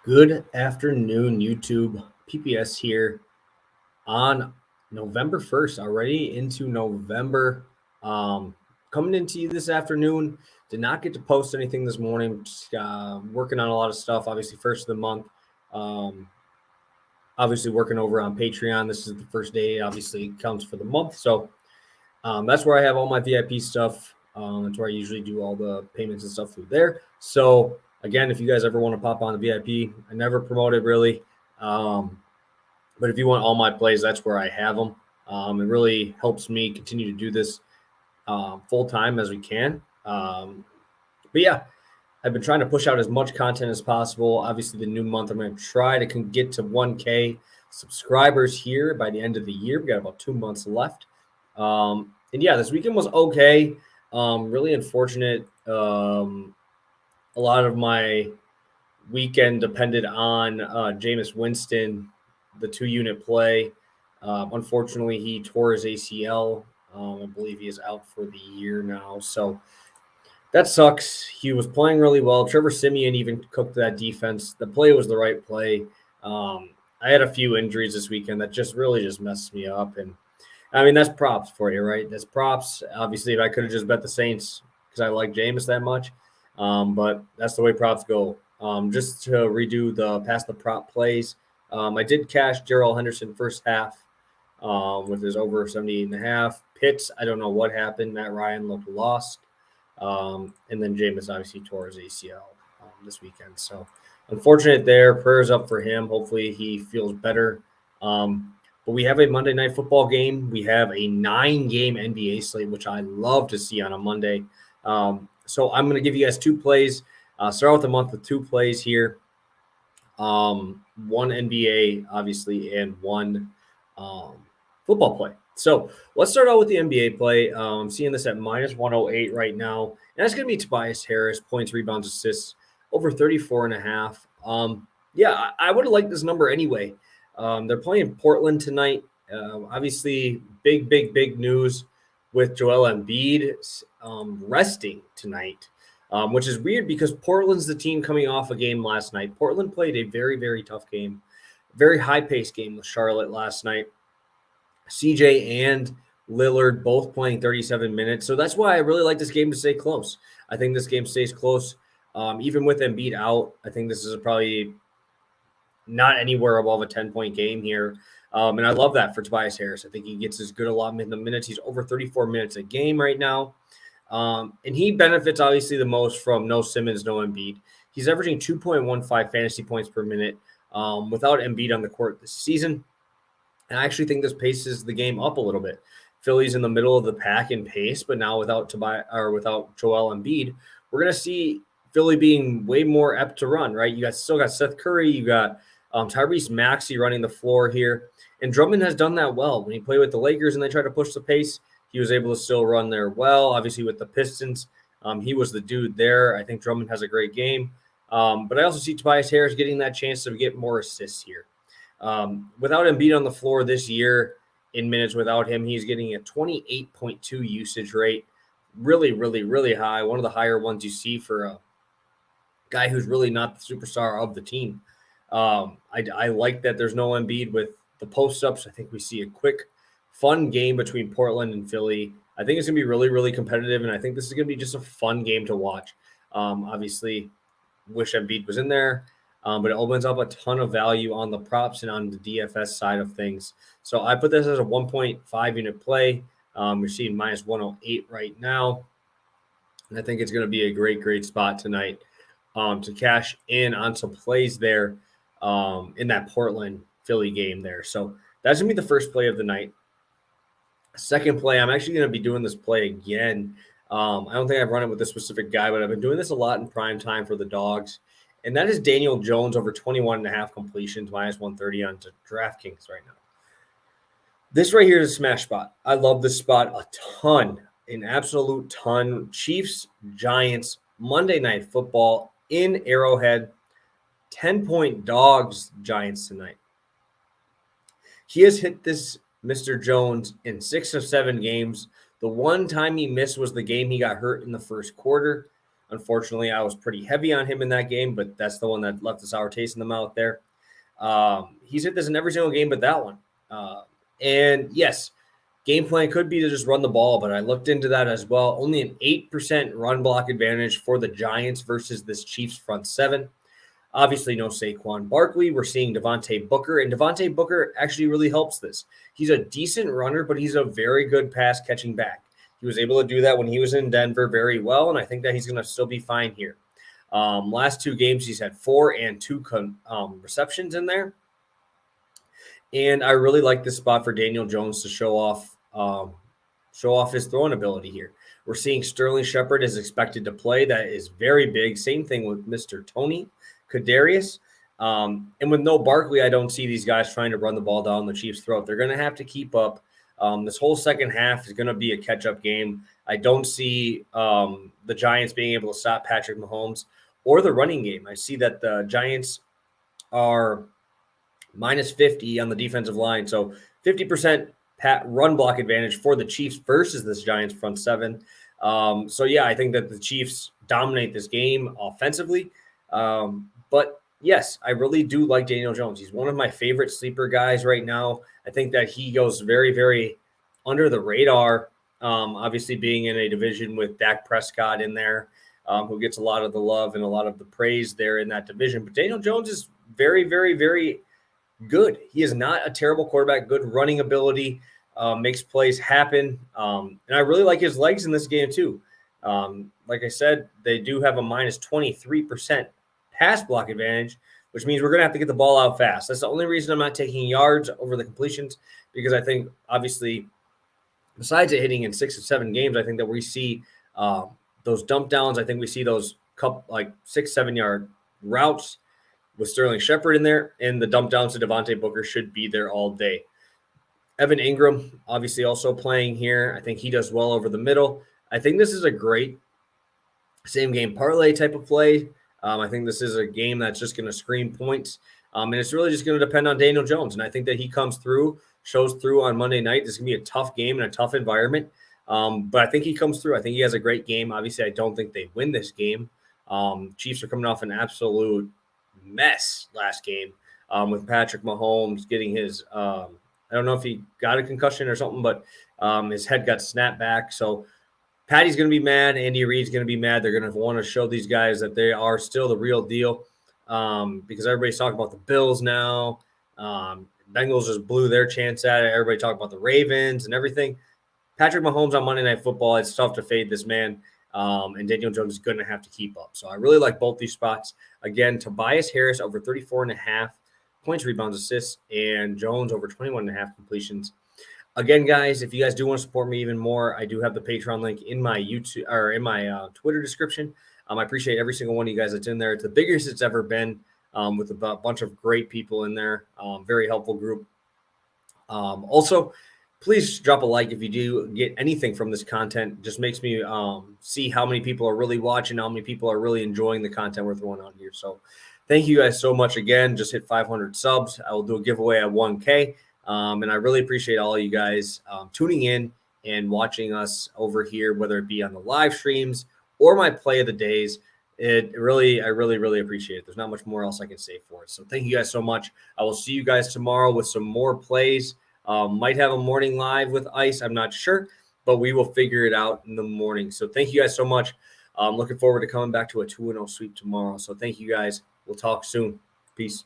Good afternoon, YouTube. PPS here on November 1st, already into November. Um, Coming into you this afternoon. Did not get to post anything this morning. Just working on a lot of stuff. Obviously, first of the month. Um, Obviously, working over on Patreon. This is the first day. Obviously, counts for the month. So that's where I have all my VIP stuff. That's where I usually do all the payments and stuff through there. So again, if you guys ever want to pop on the VIP, I never promote it really. Um, but if you want all my plays, that's where I have them. It really helps me continue to do this full time as we can. But yeah, I've been trying to push out as much content as possible. Obviously, the new month, I'm going to try to get to 1K subscribers here by the end of the year. We got about 2 months left. And yeah, this weekend was okay. Really unfortunate. A lot of my weekend depended on Jameis Winston, the 2-unit play. Unfortunately, he tore his ACL. I believe he is out for the year now. So that sucks. He was playing really well. Trevor Siemian even cooked that defense. The play was the right play. I had a few injuries this weekend that just really just messed me up. And I mean, that's props for you, right? That's props. Obviously, if I could have just bet the Saints because I like Jameis that much. But that's the way props go. Just to redo the past the prop plays, I did cash Gerald Henderson first half with his over 78.5. Pitts, I don't know what happened. Matt Ryan looked lost. And then Jameis obviously tore his ACL this weekend. So unfortunate there. Prayers up for him. Hopefully he feels better. But we have a Monday Night Football game. We have a 9-game NBA slate, which I love to see on a Monday. So I'm going to give you guys two plays. Start out the month with two plays here. One NBA, obviously, and one football play. So let's start out with the NBA play. I'm seeing this at minus 108 right now. And that's going to be Tobias Harris, points, rebounds, assists, over 34.5. Yeah, I would have liked this number anyway. They're playing Portland tonight. Obviously, big news with Joel Embiid resting tonight, which is weird because Portland's the team coming off a game last night. Portland played a very tough game, very high-paced game with Charlotte last night. CJ and Lillard both playing 37 minutes. So that's why I really like this game to stay close. I think this game stays close. Even with Embiid out, I think this is probably not anywhere above a 10-point game here. And I love that for Tobias Harris. I think he gets as good allotment in the minutes. He's over 34 minutes a game right now. And he benefits obviously the most from no Simmons, no Embiid. He's averaging 2.15 fantasy points per minute without Embiid on the court this season. And I actually think this paces the game up a little bit. Philly's in the middle of the pack in pace, but now without Joel Embiid, we're going to see Philly being way more apt to run, right? You still got Seth Curry, you got Tyrese Maxey running the floor here. And Drummond has done that well. When he played with the Lakers and they tried to push the pace, he was able to still run there well. Obviously with the Pistons, he was the dude there. I think Drummond has a great game. But I also see Tobias Harris getting that chance to get more assists here. Without Embiid on the floor this year in minutes without him, he's getting a 28.2 usage rate. Really high. One of the higher ones you see for a guy who's really not the superstar of the team. I like that there's no Embiid with the post-ups. I think we see a quick, fun game between Portland and Philly. I think it's going to be really competitive, and I think this is going to be just a fun game to watch. Obviously, wish Embiid was in there. But it opens up a ton of value on the props and on the DFS side of things. So I put this as a 1.5 unit play. We're seeing minus 108 right now. And I think it's going to be a great spot tonight to cash in on some plays there in that Portland Philly game there. So that's going to be the first play of the night. Second play, I'm actually going to be doing this play again. I don't think I've run it with this specific guy, but I've been doing this a lot in prime time for the dogs. And that is Daniel Jones over 21.5 completions, minus 130 on DraftKings right now. This right here is a smash spot. I love this spot a ton, an absolute ton. Chiefs, Giants, Monday Night Football in Arrowhead. 10-point dogs, Giants tonight. He has hit this Mr. Jones in 6 of 7 games. The one time he missed was the game he got hurt in the first quarter. Unfortunately, I was pretty heavy on him in that game, but that's the one that left a sour taste in the mouth there. He's hit this in every single game but that one. And yes, game plan could be to just run the ball, but I looked into that as well. Only an 8% run block advantage for the Giants versus this Chiefs front seven. Obviously, no Saquon Barkley. We're seeing Devontae Booker, and Devontae Booker actually really helps this. He's a decent runner, but he's a very good pass catching back. He was able to do that when he was in Denver very well, and I think that he's going to still be fine here. Last 2 games, he's had 4 and 2 receptions in there. And I really like this spot for Daniel Jones to show off his throwing ability here. We're seeing Sterling Shepard is expected to play. That is very big. Same thing with Mr. Tony Kadarius. And with no Barkley, I don't see these guys trying to run the ball down the Chiefs' throat. They're going to have to keep up. This whole second half is going to be a catch-up game. I don't see the Giants being able to stop Patrick Mahomes or the running game. I see that the Giants are minus 50 on the defensive line. So 50% run block advantage for the Chiefs versus this Giants front seven. So, yeah, I think that the Chiefs dominate this game offensively. But, yes, I really do like Daniel Jones. He's one of my favorite sleeper guys right now. I think that he goes very, very under the radar, obviously being in a division with Dak Prescott in there, who gets a lot of the love and a lot of the praise there in that division. But Daniel Jones is very, very, very good. He is not a terrible quarterback, good running ability, makes plays happen. And I really like his legs in this game too. Like I said, they do have a minus 23% pass block advantage, which means we're going to have to get the ball out fast. That's the only reason I'm not taking yards over the completions, because I think obviously besides it hitting in 6 or 7 games, I think that we see those dump downs. I think we see those 6-7 yard routes with Sterling Shepard in there, and the dump downs to Devontae Booker should be there all day. Evan Ingram, obviously also playing here. I think he does well over the middle. I think this is a great same game parlay type of play. I think this is a game that's just going to scream points. And it's really just going to depend on Daniel Jones. And I think that he comes through, shows through on Monday night. This is going to be a tough game and a tough environment. But I think he comes through. I think he has a great game. Obviously, I don't think they win this game. Chiefs are coming off an absolute mess last game with Patrick Mahomes getting his I don't know if he got a concussion or something, but his head got snapped back. So Patty's going to be mad. Andy Reid's going to be mad. They're going to want to show these guys that they are still the real deal because everybody's talking about the Bills now. Bengals just blew their chance at it. Everybody talking about the Ravens and everything. Patrick Mahomes on Monday Night Football, it's tough to fade this man. And Daniel Jones is going to have to keep up. So I really like both these spots. Again, Tobias Harris over 34.5 points, rebounds, assists, and Jones over 21.5 completions. Again, guys, if you guys do want to support me even more, I do have the Patreon link in my YouTube or in my Twitter description. I appreciate every single one of you guys that's in there. It's the biggest it's ever been with a bunch of great people in there. Very helpful group. Also, please drop a like if you do get anything from this content. It just makes me see how many people are really watching, how many people are really enjoying the content we're throwing out here. So thank you guys so much again. Just hit 500 subs. I will do a giveaway at 1K. And I really appreciate all of you guys tuning in and watching us over here, whether it be on the live streams or my play of the days. I really appreciate it. There's not much more else I can say for it. So thank you guys so much. I will see you guys tomorrow with some more plays. Might have a morning live with Ice. I'm not sure, but we will figure it out in the morning. So thank you guys so much. I'm looking forward to coming back to a 2-0 sweep tomorrow. So thank you guys. We'll talk soon. Peace.